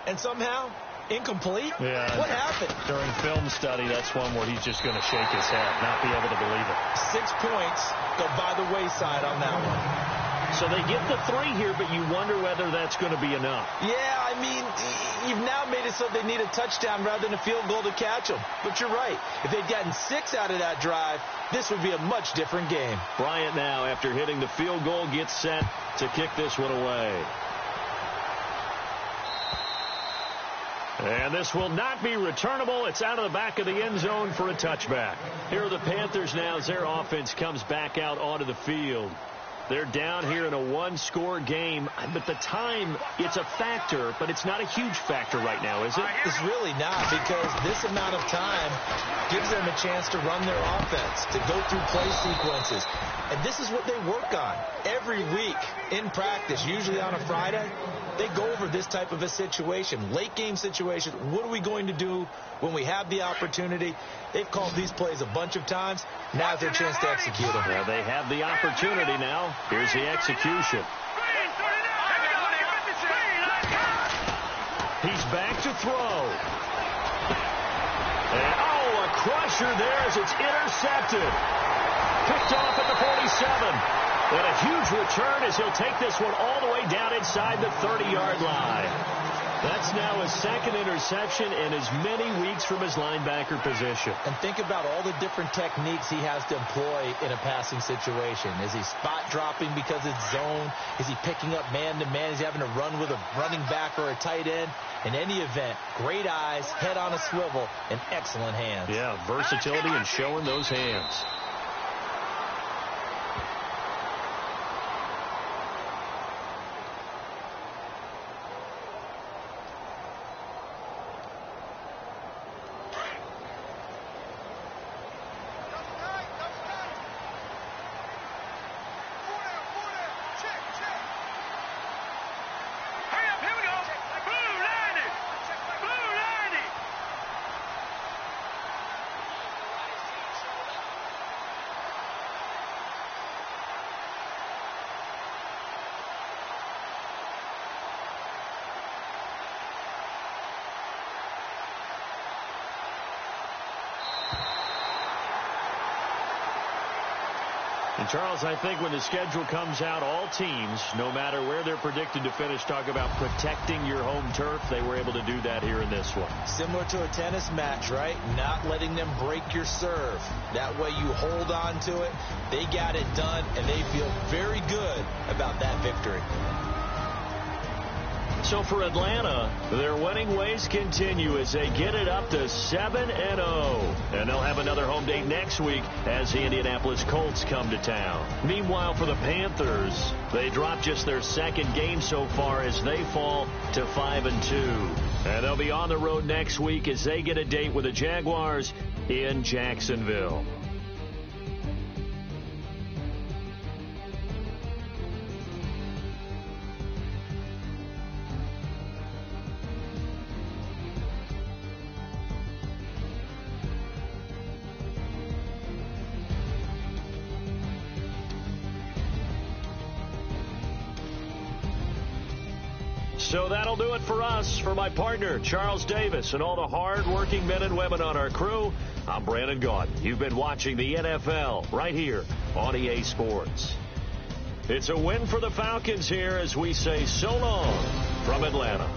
And somehow, incomplete? Yeah. What happened? During film study, that's one where he's just going to shake his head, not be able to believe it. 6 points go by the wayside on that one. So they get the 3 here, but you wonder whether that's going to be enough. Yeah, I mean, you've now made it so they need a touchdown rather than a field goal to catch them. But you're right. If they'd gotten 6 out of that drive, this would be a much different game. Bryant now, after hitting the field goal, gets set to kick this one away. And this will not be returnable. It's out of the back of the end zone for a touchback. Here are the Panthers now as their offense comes back out onto the field. They're down here in a 1-score game, but the time, it's a factor, but it's not a huge factor right now, is it? It's really not, because this amount of time gives them a chance to run their offense, to go through play sequences. And this is what they work on every week in practice, usually on a Friday. They go over this type of a situation, late game situation. What are we going to do when we have the opportunity? They've called these plays a bunch of times. Now's their chance to execute them. Well, they have the opportunity now. Here's the execution. He's back to throw. And, a crusher there as it's intercepted. Picked off at the 47. And a huge return as he'll take this one all the way down inside the 30-yard line. That's now his second interception in as many weeks from his linebacker position. And think about all the different techniques he has to employ in a passing situation. Is he spot dropping because it's zone? Is he picking up man-to-man? Is he having to run with a running back or a tight end? In any event, great eyes, head on a swivel, and excellent hands. Yeah, versatility and showing those hands. And, Charles, I think when the schedule comes out, all teams, no matter where they're predicted to finish, talk about protecting your home turf. They were able to do that here in this one. Similar to a tennis match, right? Not letting them break your serve. That way you hold on to it. They got it done, and they feel very good about that victory. So for Atlanta, their winning ways continue as they get it up to 7-0. And they'll have another home date next week as the Indianapolis Colts come to town. Meanwhile, for the Panthers, they drop just their second game so far as they fall to 5-2. And they'll be on the road next week as they get a date with the Jaguars in Jacksonville. So that'll do it for us. For my partner, Charles Davis, and all the hard-working men and women on our crew, I'm Brandon Gaudin. You've been watching the NFL right here on EA Sports. It's a win for the Falcons here as we say so long from Atlanta.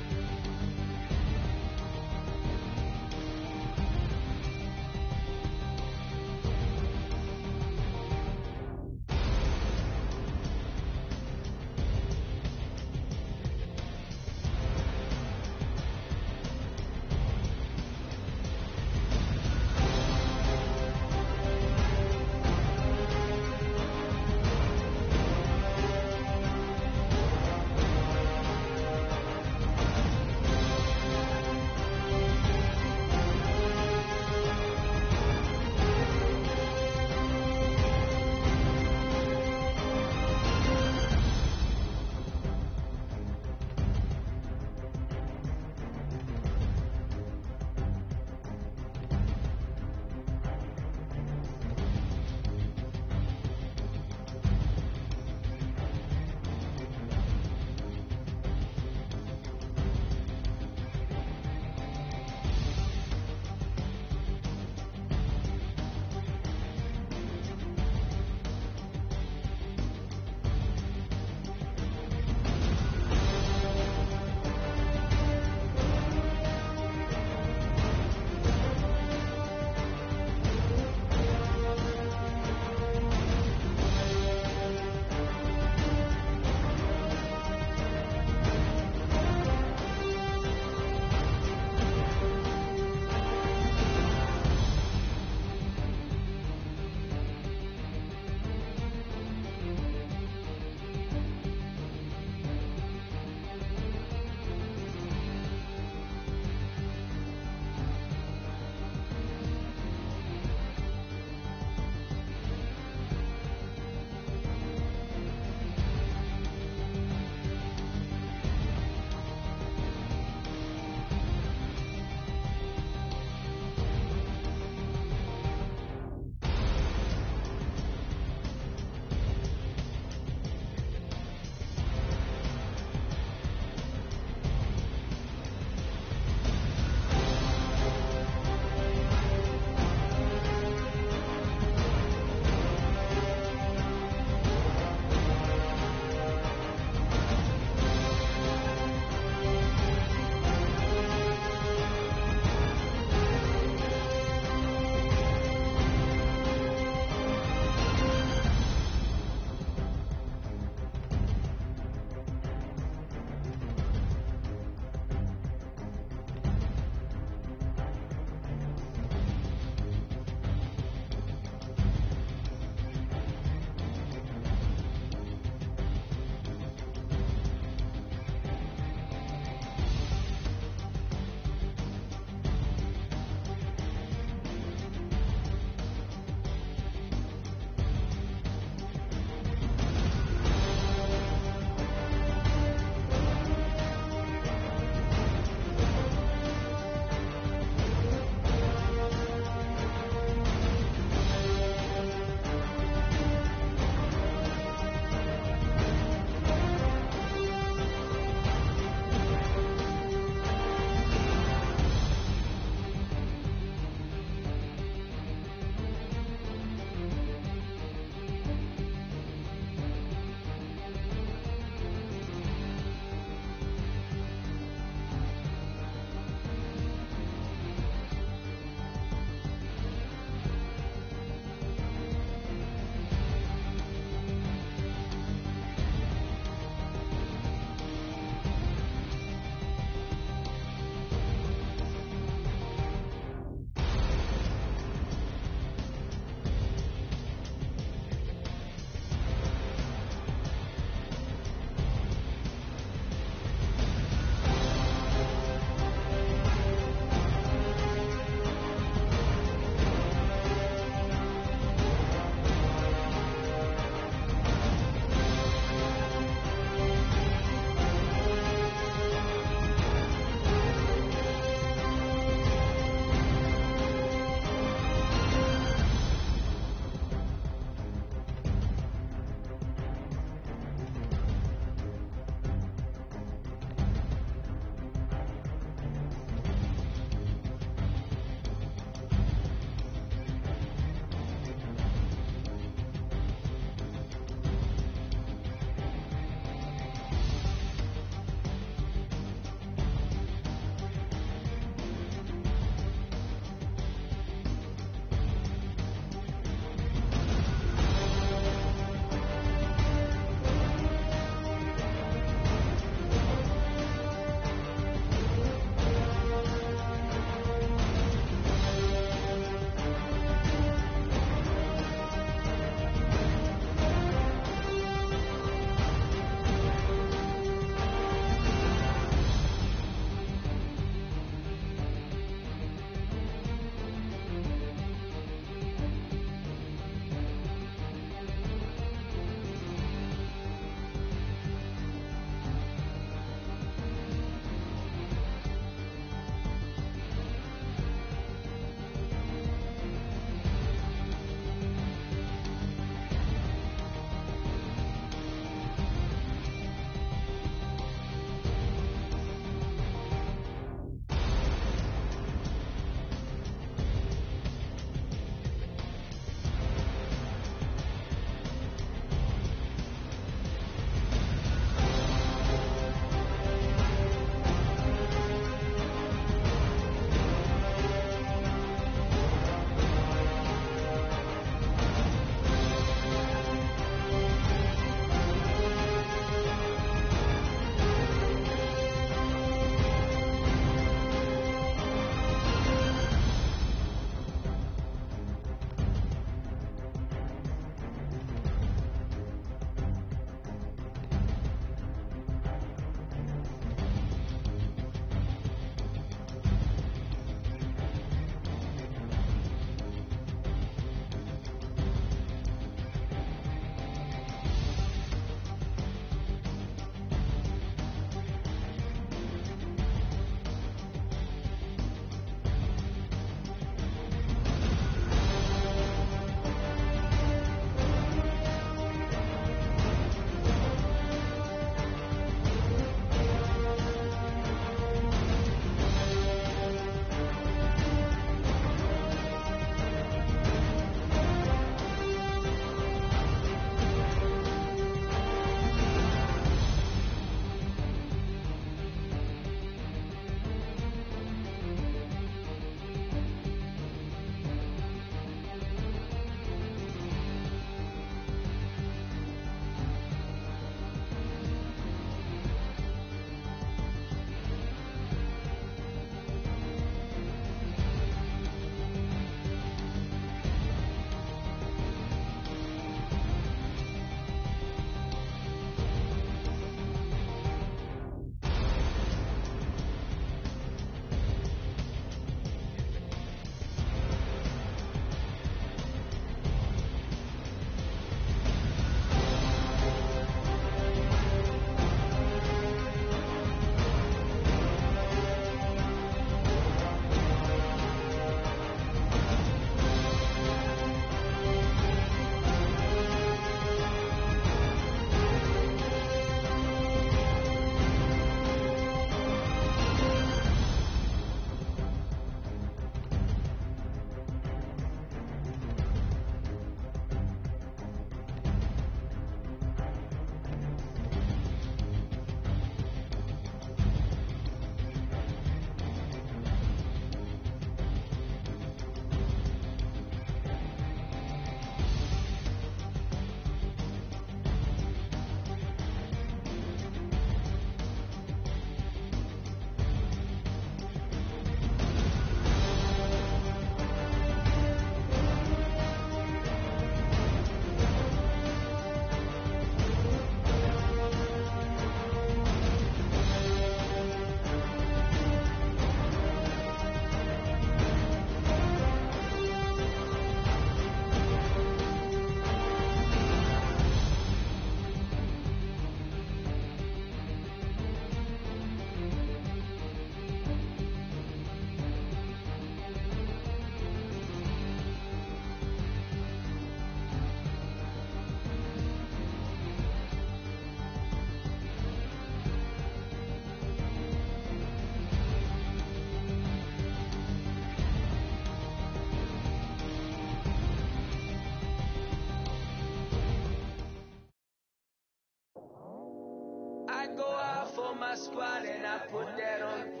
go out for my squad and I put that on.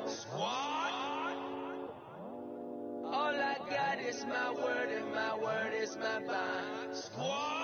Squad. All I got is my word and my word is my bond. Squad.